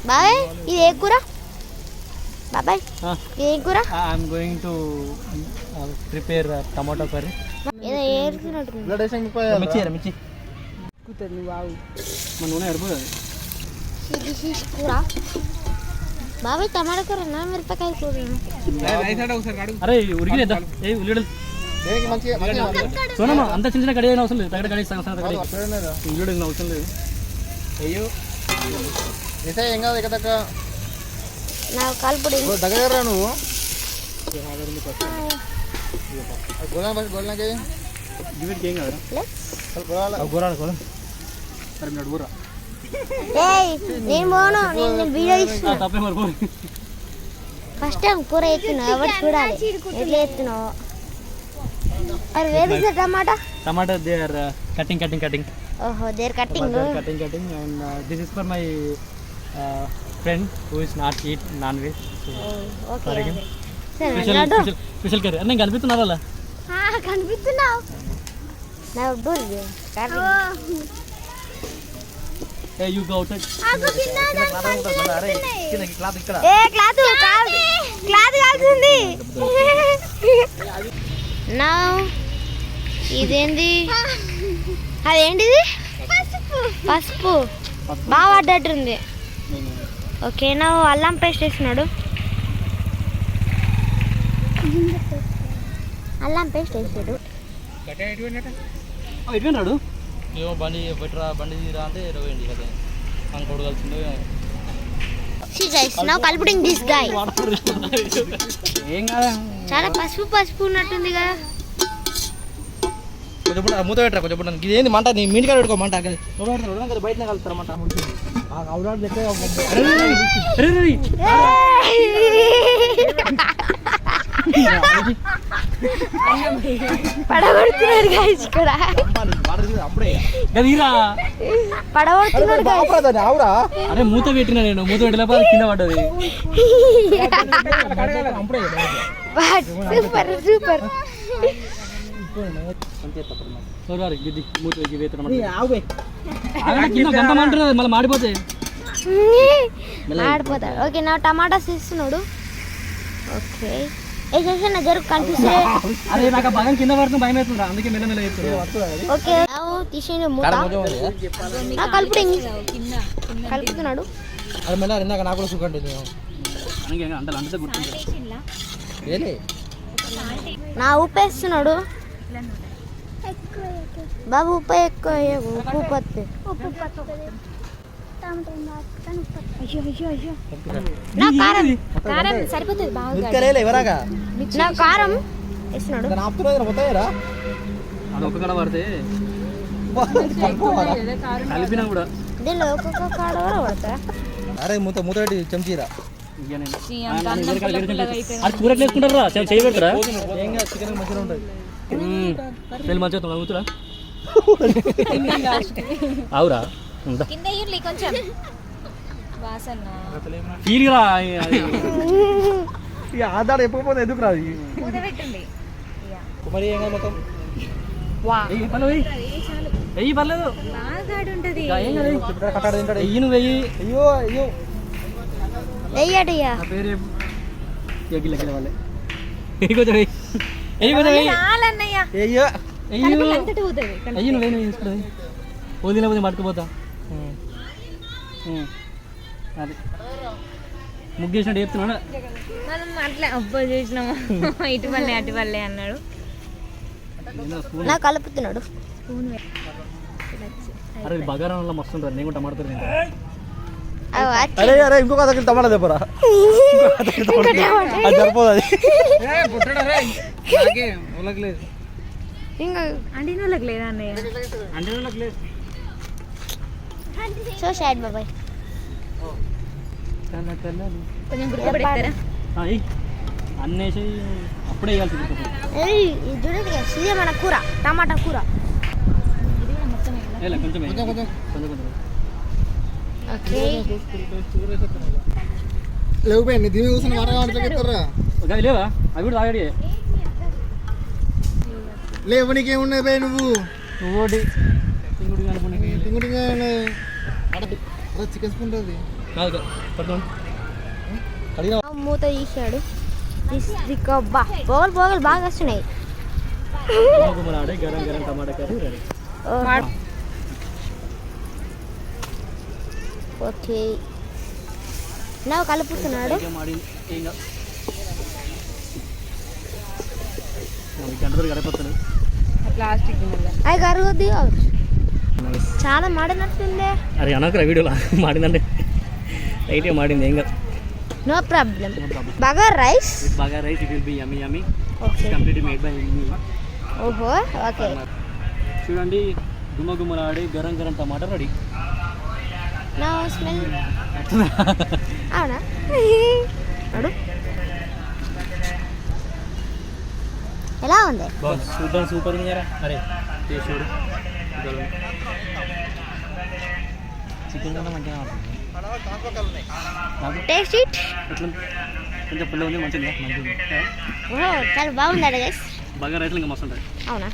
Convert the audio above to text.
బాబాయ్ ఇది ఏ కూర? బాబాయ్ ఇది ఏ కూర? I'm going to prepare tomato curry. ఏదో ఏరుకున్నట్టు మిర్చి మన నూనె సరిపోతుంది. కూర బాబాయ్ టమాటా కూర మిరపకాయ కూర. అరే ఉరికినేద్దా ఏ ఉల్లిగడ్డలు సోనమ్మా అంత చిన్న చిన్న కడిగిన అవసరం లేదు. తగ్గడ కడిగి ఉల్లిగడ్డ అవసరం లేదు. అయ్యో ఏం కాదు ఇక నాకు కలుపుడు దగ్గర నువ్వు గోళకి ఏం కాదు గోరాడు గోళ సరే మీరు ఊరా నేను పోను. నేను వీడియో ఇస్తున్నా. తప్పే మరి పోను. ఫస్ట్ టైం కూర ఎత్తున్నావు ఎవరు చూడాలి ఎట్లా ఎత్తున్నావు. అరే where is the tomato? Tomato they are cutting cutting cutting. ఓహో they are cutting cutting cutting and this is for my friend who is not eat non-veg. Okay special curry. నేను కనిపిస్తున్నావు అలా కనిపిస్తున్నావు నా బుర్రి curry. Hey, you go outside. ఏ cloth కాల్సింది. నా ఇదేంది? అదేంటిది? పసుపు బాగా పడ్డట్టుంది. ఓకే నా అల్లం పేస్ట్ వేసినాడు. అల్లం పేస్ట్ వేసాడు. ఎటున్నాడు ఏమో బండి పెట్టరా బండి తీరా అంటే 20 కదా అంకోడు కలిసిందో కల్పుటింగ్ దిస్ గాయ్. ఏం కాదా చాలా పసుపు ఉన్నట్టుంది కదా. కొంచెం మూత పెట్టరా కొంచెం ఇదేంది మంట నీ మీనికాడ పెట్టుకో మంట బయట కలుస్తారా మంట పడగొడుతున్నాడు గాయ్స్ ఇక్కడ. పడగొడుతున్నాడు. అరే మూత పెట్టినా నేను మూత పెట్టలేకపోతే కింద పడ్డది. Super super. మళ్ళీ మాడిపోతాయి. మాడిపోతాడు. ఓకే నా టమాటాస్ ఇస్తున్నాడు. ఓకే వేసేసిన జరుగు కనిపిస్తుంది. అదే నాకు భయం కింద పడుతుంది భయం అవుతుందా అందుకే మెల్లమెల్ల చెప్తాను. ఓకే తీసేయండి మూత. కలుపుతున్నాడు. అది మెల్ల ఇందాక నాకు కూడా సుఖండి అంటే గుర్తుంది. నా ఉప్పు వేస్తున్నాడు. బాబు ఉప్పు ఎక్కువ ఉప్పు పత్తి. నా కారం సరిపోతుంది బాగా. నా కారం వేస్తున్నాడు. ఒక్క పడితే కలిపినా కూడా దీనిలో ఒక్కొక్క కాడ కూడా పడతారా? అరే మూత పెట్టి చెంచీరా కూరట్లు వేసుకుంటారా చేయి పెడతారా చికెన్ మంచిగా ఉంటుంది. మంచిగా అవుతురా అవురా ఫీల్ రా ఆధార్ ఎప్పుకపోతే ఎందుకు రాదు మరి మొత్తం వెయ్యి పర్లేదు వెయ్యి నువ్వు వెయ్యి. అయ్యో అయ్యో వెయ్యడయ్యా పేరు గిల్ల గిల్ల వాళ్ళే కొంచెం వెయ్యి కొంచెం వెయ్యి అయ్యో అయ్యి నువ్వు వేయి తీసుకుంటుంది పోదిన పోతే పట్టుకుపోతా. అది ముగ్గేసినట్టు చెప్తున్నాడు. మనం అట్లా అబ్బో చూసినాము ఇటు వల్లే అటు వల్లే అన్నాడు. నా కలుపుతున్నాడు. అరే బగారం వల్ల మస్తు ఉంటుంది. నేను కూడా టమాటా అరే అరే ఇంకొక దగ్గర టమాటా చెప్పరా సరిపోదు అది ఇంకా అంటినోళ్ళకి లేదా అన్నయ్య అంటినోళ్ళకి లేదు. సో సాడ్ బాబాయ్. కొంచెం గుర్తుపెడతారా అన్నేసి అప్పుడే వేయాల్సింది. ఇది చూడండి ఇదే మన కూర టమాటా కూర. కొంచెం కొంచెం ఓకే లేకపోయింది దీని కూర్చొని వాడరా లేవా అవి కూడా తాగడి లేవు నీకేమున్నాయి పోయి నువ్వు నువ్వు చికెన్ స్పూన్ ఉంటుంది కాదు పట్టుకోండి. మూత తీసాడు. బా పోగలు బాగా వస్తున్నాయి. గుమ్మలాడే గరం గరం టమాటా కర్రీ రెడీ. ఓకే నా కలుపుతున్నాడు. గంటతో గడిపోతుంది. ప్లాస్టిక్ అవి కరుగుద్ది. చాలా మాడినట్టుంది. అరే అనకరా వీడియోలో మాడిందంటే లైట్గా మాడింది, ఏం కాదు. No problem. Bagar rice. Bagar rice it will be yummy yummy. Okay completely made by me. ఓహో ఓకే. చూడండి గుమ్మలాడే గరం గరం టమాటా రెడీ. నా స్మెల్ అవునా అడు ఎలా ఉంది? సూపర్ సూపర్ ఉంది కదా. అరే టేస్ట్ చూడు. చికెన్ కన్నా మంచిగా టేస్ట్ ఇట్. ఎట్లా కొంచెం పుల్ల ఉంది, మంచిగా మంచిగా ఓహో చాలా బాగుంది గైస్. బగార్ రైస్లో ఇంకా మస్తు ఉంటుంది. అవునా?